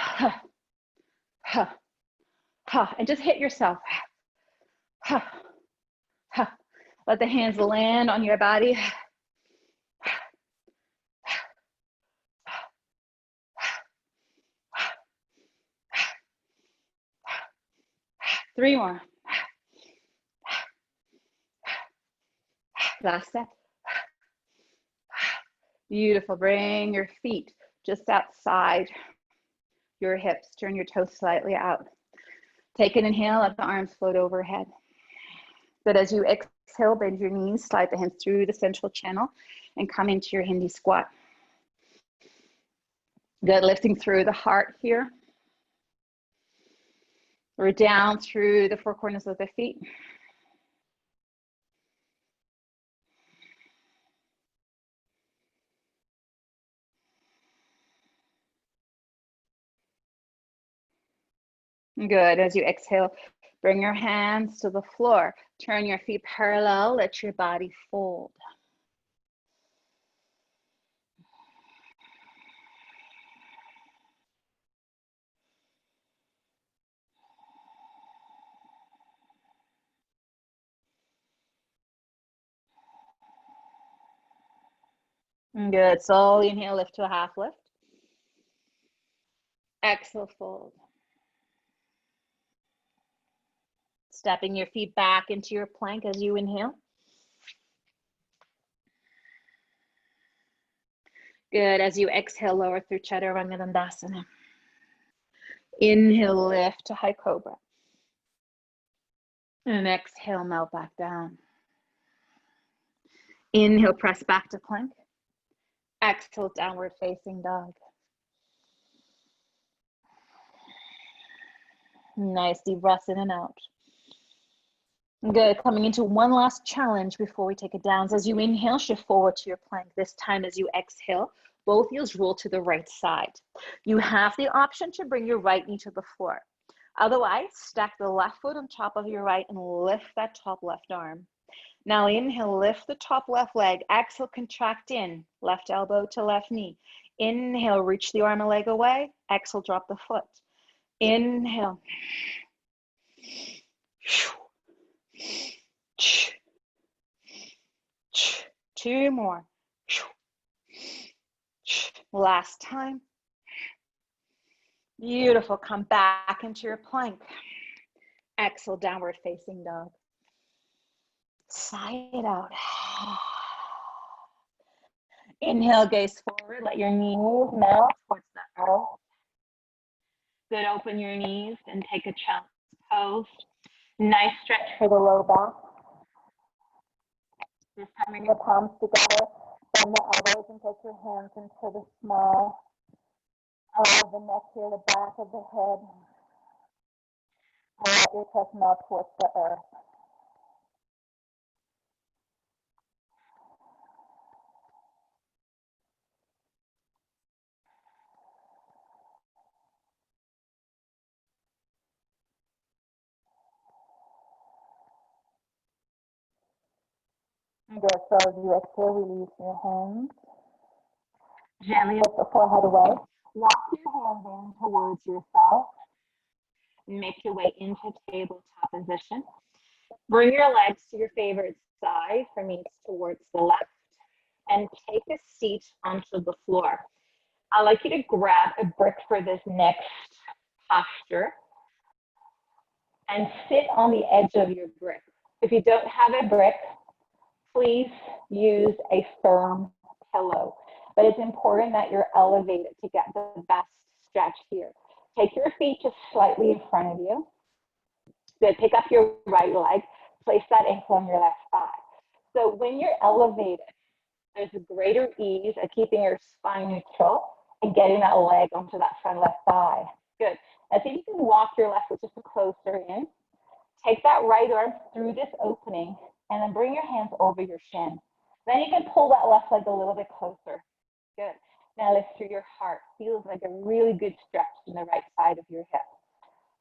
Speaker 1: and just hit yourself. Let the hands land on your body. Three more. Last step. Beautiful. Bring your feet just outside your hips. Turn your toes slightly out. Take an inhale, let the arms float overhead. Good. As you exhale, bend your knees, slide the hands through the central channel, and come into your Hindi squat. Good. Lifting through the heart here. We're down through the four corners of the feet. Good. As you exhale, bring your hands to the floor. Turn your feet parallel. Let your body fold. Good. Slowly inhale, lift to a half lift. Exhale, fold. Stepping your feet back into your plank as you inhale. Good. As you exhale, lower through Chaturanga Dandasana. Inhale, lift to High Cobra. And exhale, melt back down. Inhale, press back to plank. Exhale, downward facing dog. Nice deep breaths in and out. Good. Coming into one last challenge before we take it down. So as you inhale, shift forward to your plank. This time as you exhale, both heels roll to the right side. You have the option to bring your right knee to the floor. Otherwise, stack the left foot on top of your right and lift that top left arm. Now inhale, lift the top left leg. Exhale, contract in, left elbow to left knee. Inhale, reach the arm and leg away. Exhale, drop the foot. Inhale. Two more. Last time. Beautiful. Come back into your plank. Exhale, downward facing dog. Sigh it out. Inhale, gaze forward. Let your knees melt towards the earth. Good. Open your knees and take a child's pose. Nice stretch for the low back. Just bring your palms together. Bend the elbows and take your hands into the small of the neck here, the back of the head. And let your chest melt towards the earth. Good. So as you exhale, release your hands. Gently lift the forehead away. Walk your hands in towards yourself. Make your way into tabletop position. Bring your legs to your favorite side. For me, it's towards the left. And take a seat onto the floor. I'd like you to grab a brick for this next posture and sit on the edge of your brick. If you don't have a brick, please use a firm pillow. But it's important that you're elevated to get the best stretch here. Take your feet just slightly in front of you. Good. Pick up your right leg. Place that ankle on your left thigh. So when you're elevated, there's a greater ease at keeping your spine neutral and getting that leg onto that front left thigh. Good. Now see if you can walk your left foot just closer in. Take that right arm through this opening and then bring your hands over your shin. Then you can pull that left leg a little bit closer. Good. Now lift through your heart. Feels like a really good stretch in the right side of your hip.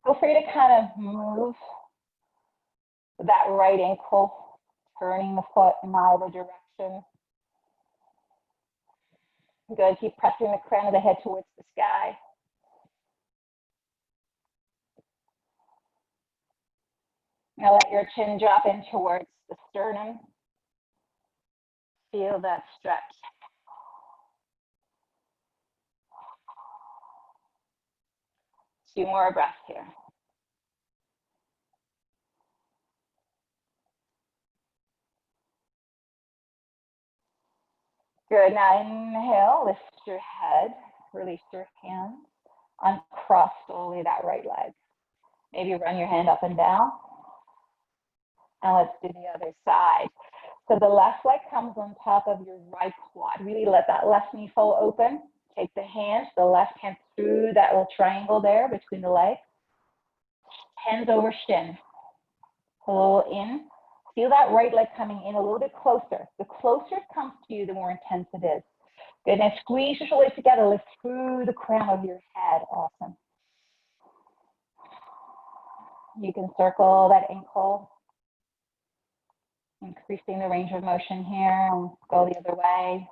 Speaker 1: Feel free to kind of move that right ankle, turning the foot in either direction. Good. Keep pressing the crown of the head towards the sky. Now let your chin drop in towards the sternum. Feel that stretch. Two more breaths here. Good. Now inhale, lift your head, release your hands, uncross slowly that right leg. Maybe run your hand up and down. And let's do the other side. So the left leg comes on top of your right quad. Really let that left knee fall open. Take the hands, the left hand through that little triangle there between the legs. Hands over shin. Pull in. Feel that right leg coming in a little bit closer. The closer it comes to you, the more intense it is. Good. Now squeeze your shoulders together. Lift through the crown of your head. Awesome. You can circle that ankle, increasing the range of motion here, and go the other way.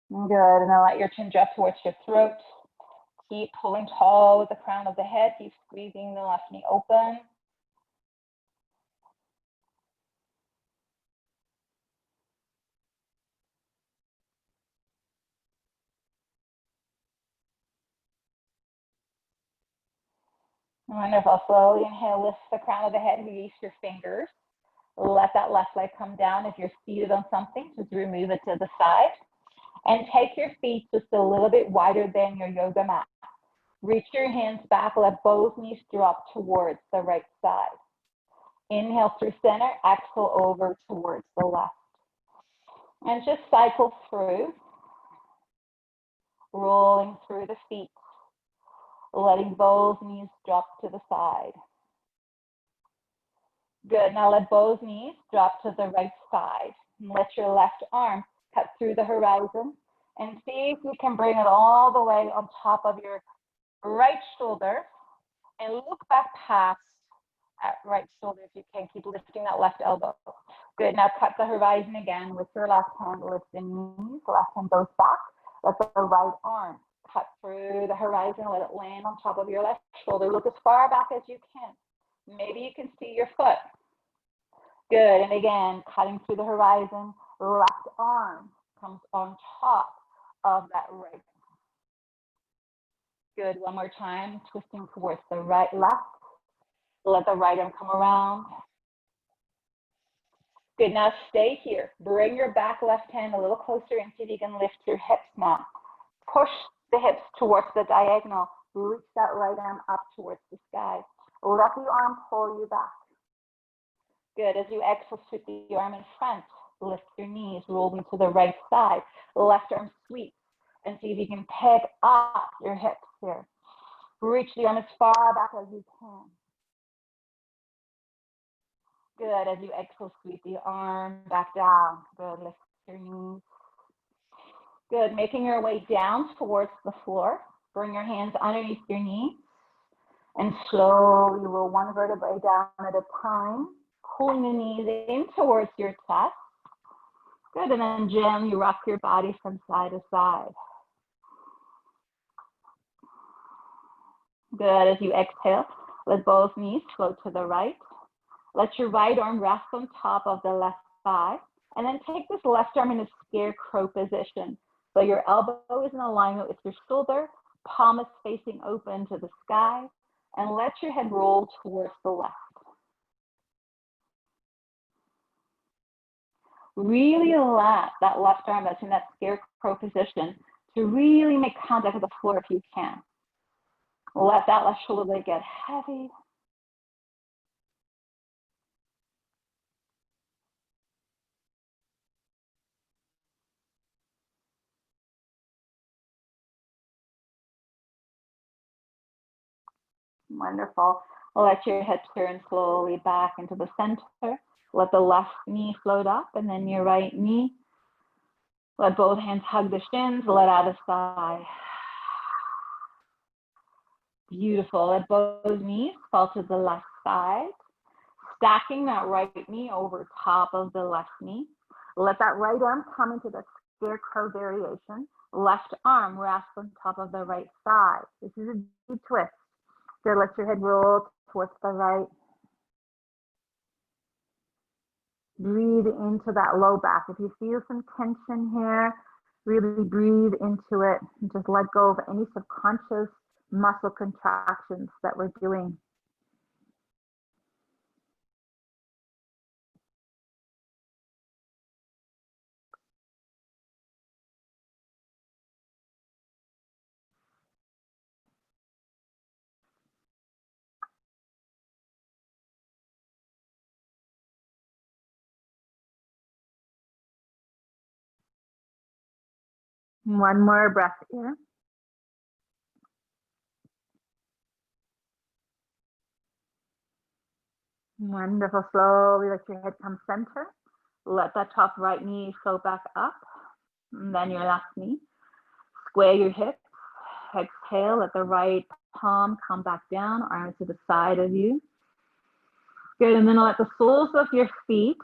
Speaker 1: Good. And then let your chin drop towards your throat. Keep pulling tall with the crown of the head. Keep squeezing the left knee open.
Speaker 2: Wonderful. Slowly inhale, lift the crown of the head, release your fingers. Let that left leg come down. If you're seated on something, just remove it to the side. And take your feet just a little bit wider than your yoga mat. Reach your hands back, let both knees drop towards the right side. Inhale through center, exhale over towards the left. And just cycle through, rolling through the feet, letting both knees drop to the side. Good, now let both knees drop to the right side. And let your left arm cut through the horizon and see if you can bring it all the way on top of your right shoulder and look back past that right shoulder if you can. Keep lifting that left elbow. Good, now cut the horizon again with your left hand, lift the knees, left hand goes back. Let the right arm cut through the horizon, let it land on top of your left shoulder. Look as far back as you can. Maybe you can see your foot. Good, and again, cutting through the horizon, left arm comes on top of that right. Good, one more time, twisting towards the right, left. Let the right arm come around. Good, now stay here. Bring your back left hand a little closer and see if you can lift your hips now. Push the hips towards the diagonal. Reach that right arm up towards the sky. Let the arm pull you back. Good, as you exhale, sweep the arm in front. Lift your knees, roll them to the right side. Left arm sweep. And see if you can pick up your hips here. Reach the arm as far back as you can. Good, as you exhale, sweep the arm back down. Good, lift your knees. Good, making your way down towards the floor. Bring your hands underneath your knees. And slowly roll one vertebrae down at a time. Pulling the knees in towards your chest. Good, and then gently rock your body from side to side. Good, as you exhale, let both knees float to the right. Let your right arm rest on top of the left thigh. And then take this left arm in a scarecrow position. So your elbow is in alignment with your shoulder, palm is facing open to the sky, and let your head roll towards the left. Really let that left arm that's in that scarecrow position to really make contact with the floor if you can. Let that left shoulder blade get heavy. Wonderful. Let your head turn slowly back into the center. Let the left knee float up and then your right knee. Let both hands hug the shins, let out a sigh. Beautiful. Let both knees fall to the left side. Stacking that right knee over top of the left knee. Let that right arm come into the scarecrow variation. Left arm rest on top of the right thigh. This is a deep twist. So let your head roll towards the right. Breathe into that low back. If you feel some tension here, really breathe into it and just let go of any subconscious muscle contractions that we're doing. One more breath here. Wonderful. Slowly let your head come center. Let that top right knee float back up. And then your left knee. Square your hips. Exhale. Let the right palm come back down. Arms to the side of you. Good. And then let the soles of your feet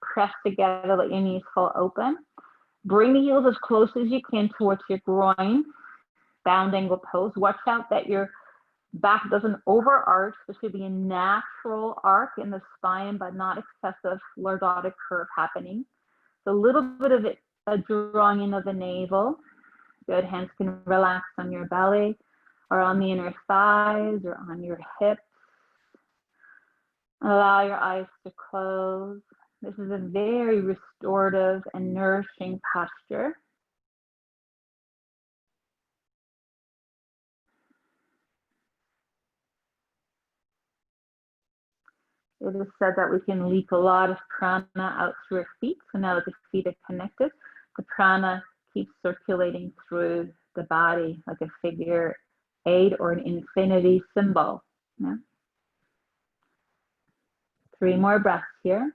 Speaker 2: press together. Let your knees fall open. Bring the heels as close as you can towards your groin. Bound angle pose. Watch out that your back doesn't overarch. There should be a natural arc in the spine, but not excessive lordotic curve happening. So a little bit of a drawing in of the navel. Good, hands can relax on your belly. or on the inner thighs or on your hips. Allow your eyes to close. This is a very restorative and nourishing posture. It is said that we can leak a lot of prana out through our feet. So now that the feet are connected, the prana keeps circulating through the body like a figure 8 or an infinity symbol. Yeah? 3 more breaths here.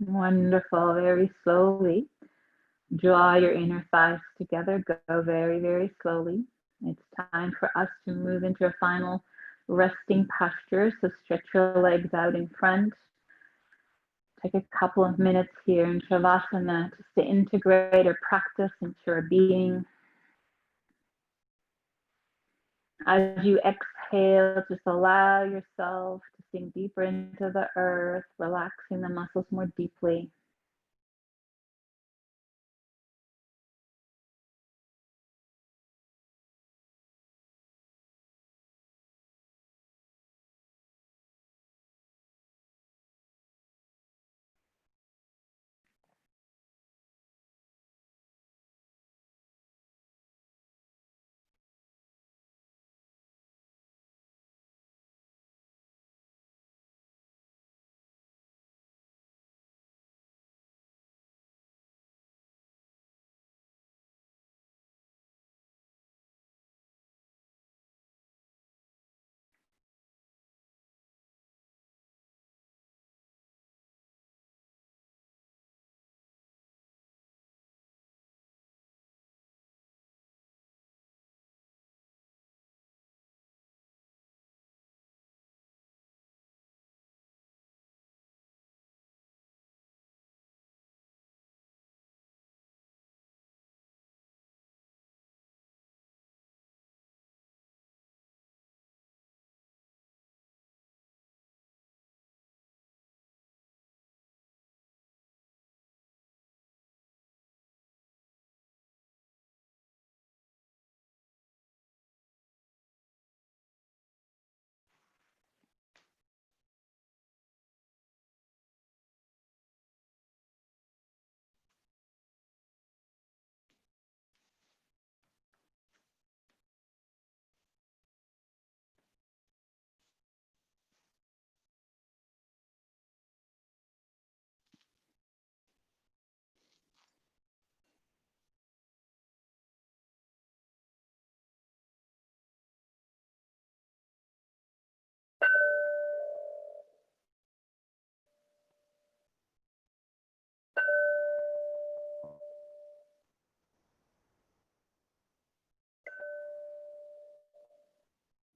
Speaker 2: Wonderful. Very slowly draw your inner thighs together. Go very, very slowly. It's time for us to move into a final resting posture. So stretch your legs out in front. Take a couple of minutes here in Shavasana just to integrate or practice into your being. As you exhale, just allow yourself to sink deeper into the earth, relaxing the muscles more deeply.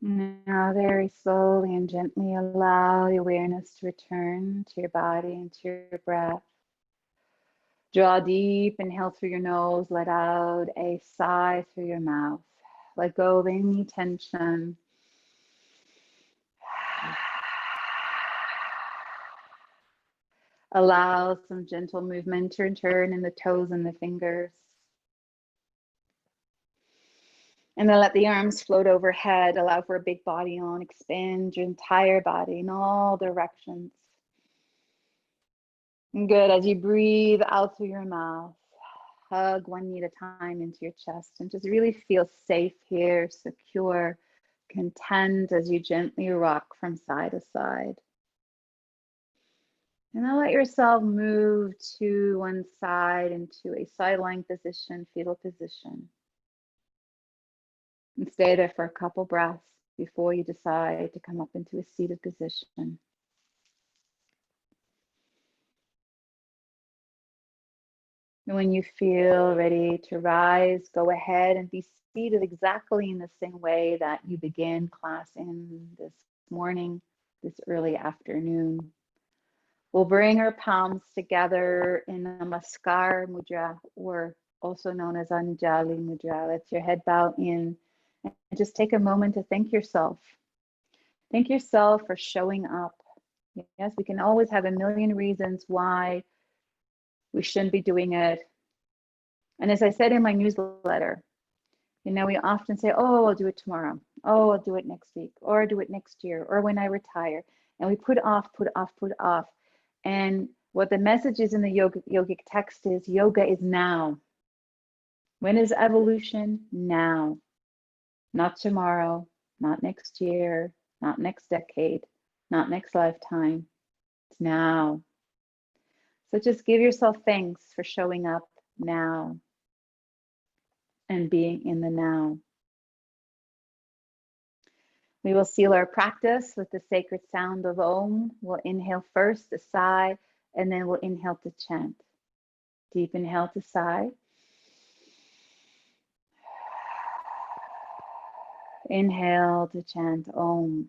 Speaker 1: Now, very slowly and gently allow the awareness to return to your body and to your breath. Draw deep, inhale through your nose, let out a sigh through your mouth. Let go of any tension. Allow some gentle movement to return in the toes and the fingers. And then let the arms float overhead. Allow for a big body on. Expand your entire body in all directions. And good. As you breathe out through your mouth, hug one knee at a time into your chest and just really feel safe here, secure, content as you gently rock from side to side. And then let yourself move to one side into a side lying position, fetal position. And stay there for a couple breaths before you decide to come up into a seated position. And when you feel ready to rise, go ahead and be seated exactly in the same way that you began class in this morning, this early afternoon. We'll bring our palms together in a Namaskar Mudra, or also known as Anjali Mudra. Let your head bow in And just take a moment to thank yourself. Thank yourself for showing up. Yes, we can always have a million reasons why we shouldn't be doing it. And as I said in my newsletter, you know, we often say, oh, I'll do it tomorrow. Oh, I'll do it next week, or I'll do it next year, or when I retire. And we put off, put off, put off. And what the message is in the yogic text is yoga is now. When is evolution? Now. Not tomorrow, not next year, not next decade, not next lifetime. It's now. So just give yourself thanks for showing up now and being in the now. We will seal our practice with the sacred sound of Om. We'll inhale first, a sigh, and then we'll inhale to chant. Deep inhale to sigh. Inhale to chant Om.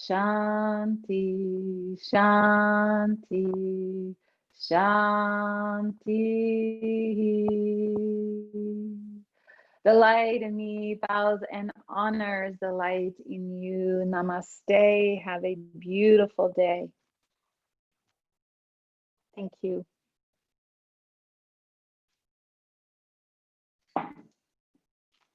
Speaker 1: Shanti, Shanti, Shanti. The light in me bows and honors the light in you. Namaste. Have a beautiful day. Thank you.